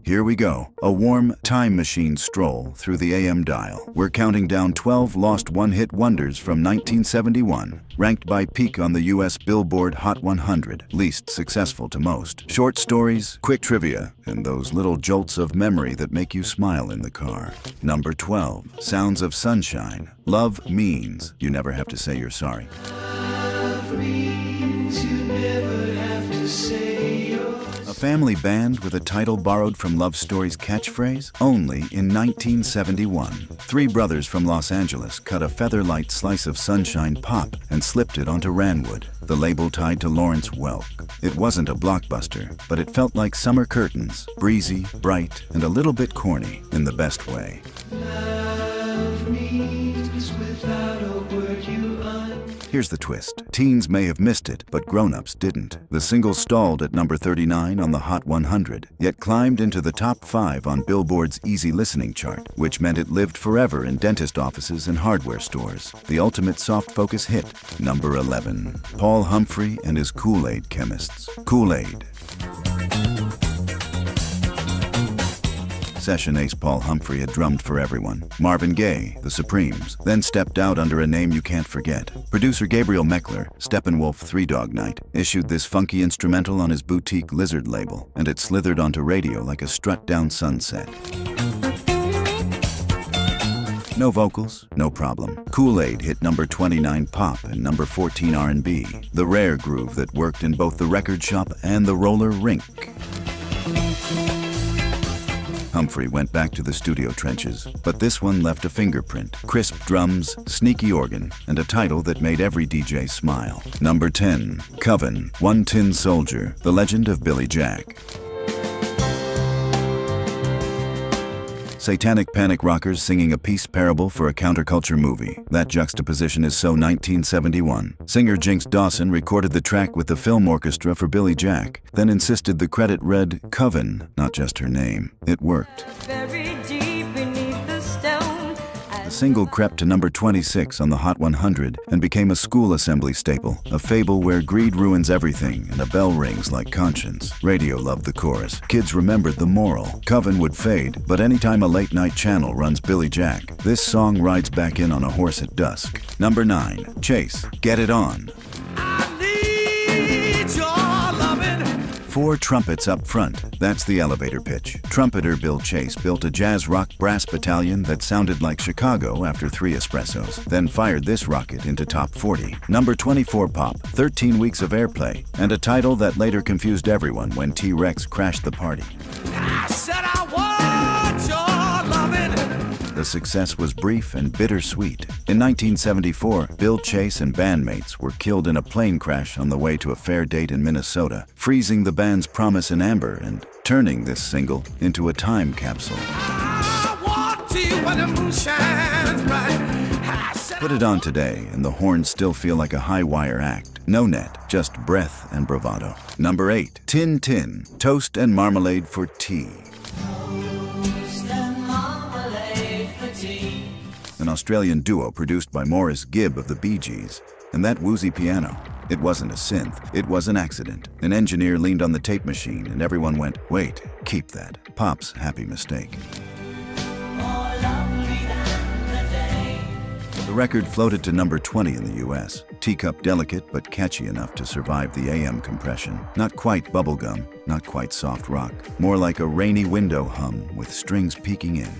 Here we go, a warm time machine stroll through the AM dial. We're counting down 12 lost one-hit wonders from 1971, ranked by peak on the US Billboard Hot 100, least successful to most. Short stories, quick trivia, and those little jolts of memory that make you smile in the car. Number 12, Sounds of Sunshine. Love means you never have to say you're sorry. Love means you never have to say you're A family band with a title borrowed from Love Story's catchphrase? Only in 1971. Three brothers from Los Angeles cut a feather-light slice of sunshine pop and slipped it onto Ranwood, the label tied to Lawrence Welk. It wasn't a blockbuster, but it felt like summer curtains, breezy, bright, and a little bit corny in the best way. love means without a word you Here's the twist. Teens may have missed it, but grown-ups didn't. The single stalled at number 39 on the Hot 100, yet climbed into the top 5 on Billboard's Easy Listening chart, which meant it lived forever in dentist offices and hardware stores. The ultimate soft-focus hit, number 11. Paul Humphrey and his Kool-Aid chemists. Kool-Aid. Session ace Paul Humphrey had drummed for everyone. Marvin Gaye, The Supremes, then stepped out under a name you can't forget. Producer Gabriel Meckler, Steppenwolf 3 Dog Night, issued this funky instrumental on his boutique Lizard label, and it slithered onto radio like a strut-down sunset. No vocals, no problem. Kool-Aid hit number 29 pop and number 14 R&B, the rare groove that worked in both the record shop and the roller rink. Humphrey went back to the studio trenches, but this one left a fingerprint, crisp drums, sneaky organ, and a title that made every DJ smile. Number 10, Coven, One Tin Soldier, The Legend of Billy Jack. Satanic panic rockers singing a peace parable for a counterculture movie. That juxtaposition is so 1971. Singer Jinx Dawson recorded the track with the film orchestra for Billy Jack, then insisted the credit read Coven, not just her name. It worked. Very deep beneath the stone. The single crept to number 26 on the Hot 100 and became a school assembly staple, a fable where greed ruins everything and a bell rings like conscience. Radio loved the chorus. Kids remembered the moral. Coven would fade, but anytime a late-night channel runs Billy Jack, this song rides back in on a horse at dusk. Number 9, Chase, Get It On. I need your loving. 4 trumpets up front. That's the elevator pitch. Trumpeter Bill Chase built a jazz rock brass battalion that sounded like Chicago after 3 espressos, then fired this rocket into top 40. Number 24 pop, 13 weeks of airplay, and a title that later confused everyone when T-Rex crashed the party. I said I want your loving. The success was brief and bittersweet. In 1974, Bill Chase and bandmates were killed in a plane crash on the way to a fair date in Minnesota, freezing the band's promise in amber and turning this single into a time capsule. I want you when the moon shines bright. I said Put it on today, and the horns still feel like a high-wire act. No net, just breath and bravado. Number 8, Tin Tin, Toast and Marmalade for Tea. An Australian duo produced by Maurice Gibb of the Bee Gees. And that woozy piano, it wasn't a synth, it was an accident. An engineer leaned on the tape machine and everyone went, wait, keep that. Pop's happy mistake. The record floated to number 20 in the US. Teacup delicate but catchy enough to survive the AM compression. Not quite bubblegum, not quite soft rock. More like a rainy window hum with strings peeking in.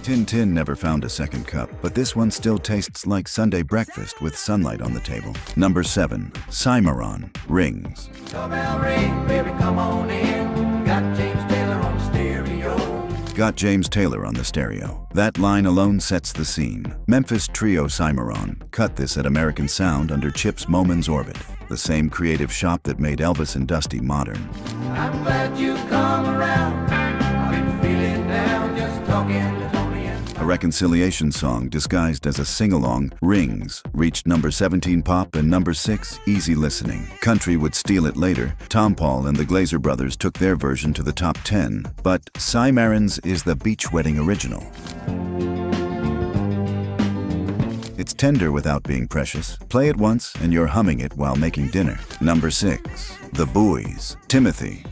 Tin Tin never found a second cup, but this one still tastes like Sunday breakfast with sunlight on the table. Number 7, Cymarron, Rings. doorbell ring, baby, come on in. Got James Taylor on the stereo. Got James Taylor on the stereo. That line alone sets the scene. Memphis trio Cymarron cut this at American Sound under Chip's Moman's Orbit, the same creative shop that made Elvis and Dusty modern. I'm glad you come around. I've been feeling down just talking to Tony and A reconciliation song disguised as a sing-along, Rings, reached number 17 pop and number 6 easy listening. Country would steal it later. Tom Paul and the Glazer brothers took their version to the top 10, but Cymarron's is the beach wedding original. It's tender without being precious. Play it once and you're humming it while making dinner. Number 6. The Buoys, Timothy.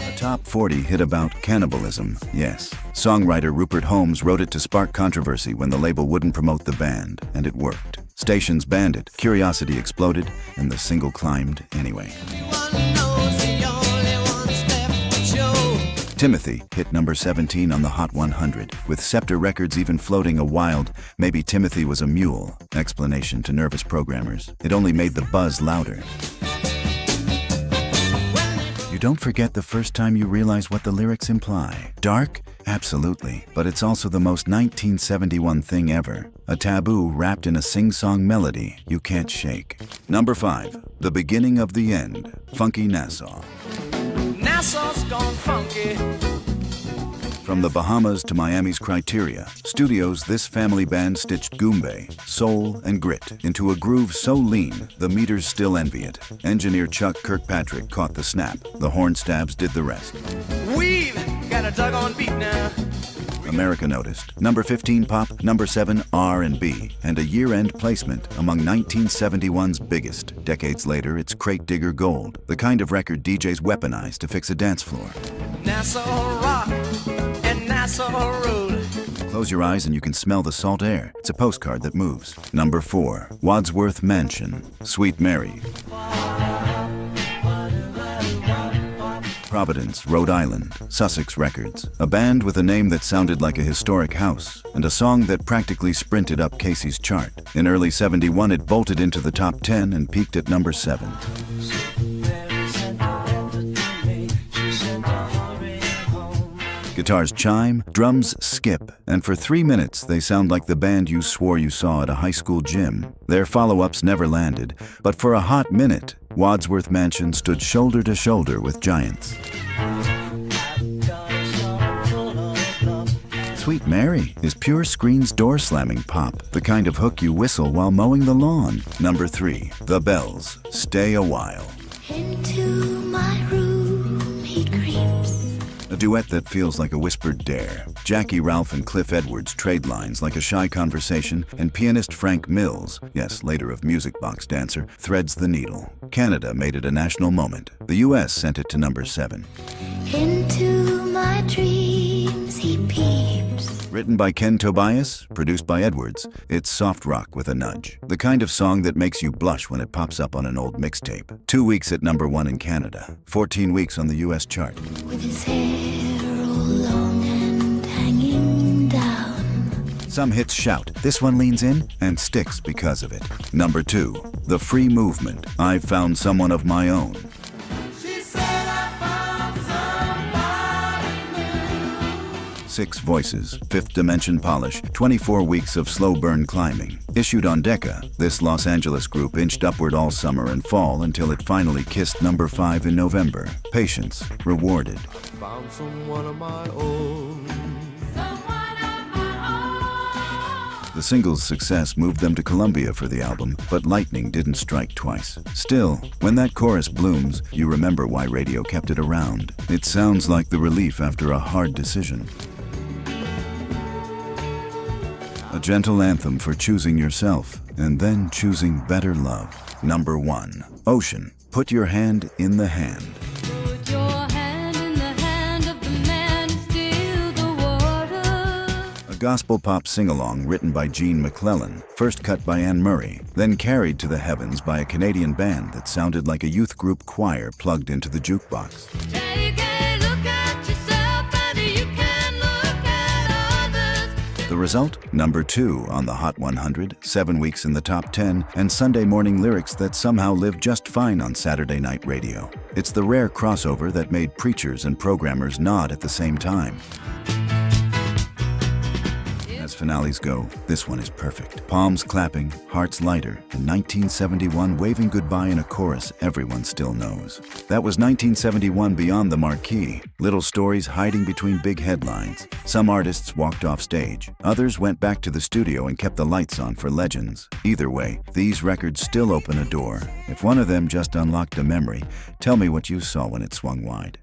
A top 40 hit about cannibalism, yes. Songwriter Rupert Holmes wrote it to spark controversy when the label wouldn't promote the band, and it worked. Stations banned it, curiosity exploded, and the single climbed anyway. Timothy hit number 17 on the Hot 100, with Scepter Records even floating a wild, maybe Timothy was a mule, explanation to nervous programmers. It only made the buzz louder. You don't forget the first time you realize what the lyrics imply. Dark? Absolutely. But it's also the most 1971 thing ever. A taboo wrapped in a sing-song melody you can't shake. Number 5. The Beginning of the End, Funky Nassau. Nassau's gone funky. From the Bahamas to Miami's Criteria Studios, this family band stitched goombay, soul, and grit into a groove so lean, the meters still envy it. Engineer Chuck Kirkpatrick caught the snap. The horn stabs did the rest. We've got a doggone beat now. America noticed. Number 15 pop, number 7 R&B, and a year-end placement among 1971's biggest. Decades later, it's crate digger gold, the kind of record DJs weaponize to fix a dance floor. Nassau Rock and Nassau Road. Close your eyes and you can smell the salt air. It's a postcard that moves. Number 4, Wadsworth Mansion, Sweet Mary. Providence, Rhode Island, Sussex Records. A band with a name that sounded like a historic house, and a song that practically sprinted up Casey's chart. In early '71, it bolted into the top 10 and peaked at number 7. Guitars chime, drums skip, and for 3 minutes they sound like the band you swore you saw at a high school gym. Their follow-ups never landed, but for a hot minute, Wadsworth Mansion stood shoulder to shoulder with giants. Sweet Mary is pure screens door-slamming pop, the kind of hook you whistle while mowing the lawn. Number 3, The Bells, Stay a While. Into my room he creeps. A duet that feels like a whispered dare. Jackie Ralph and Cliff Edwards trade lines like a shy conversation, and pianist Frank Mills, yes, later of Music Box Dancer, threads the needle. Canada made it a national moment. The US sent it to number 7. Into my dreams he peeps. Written by Ken Tobias, produced by Edwards, it's soft rock with a nudge. The kind of song that makes you blush when it pops up on an old mixtape. 2 weeks at number 1 in Canada, 14 weeks on the US chart. With his hair all long and hanging down. Some hits shout, this one leans in and sticks because of it. Number 2, The Free Movement, I've Found Someone of My Own. She said I found somebody new. 6 voices, 5th dimension polish, 24 weeks of slow burn climbing. Issued on Decca, this Los Angeles group inched upward all summer and fall until it finally kissed number 5 in November. Patience rewarded. Found someone of my own. The single's success moved them to Columbia for the album, but lightning didn't strike twice. Still, when that chorus blooms, you remember why radio kept it around. It sounds like the relief after a hard decision. A gentle anthem for choosing yourself, and then choosing better love. Number 1, Ocean, Put Your Hand in the Hand. Put your hand in the hand of the man who steals the water. A gospel pop sing-along written by Gene McClellan, first cut by Anne Murray, then carried to the heavens by a Canadian band that sounded like a youth group choir plugged into the jukebox. Take a look at yourself and you can look at others. The result? Number 2 on the Hot 100, 7 weeks in the top 10, and Sunday morning lyrics that somehow live just fine on Saturday night radio. It's the rare crossover that made preachers and programmers nod at the same time. As finales go, this one is perfect. Palms clapping, hearts lighter, and 1971 waving goodbye in a chorus everyone still knows. That was 1971 beyond the marquee. Little stories hiding between big headlines. Some artists walked off stage. Others went back to the studio and kept the lights on for legends. Either way, these records still open a door. If one of them just unlocked a memory, tell me what you saw when it swung wide.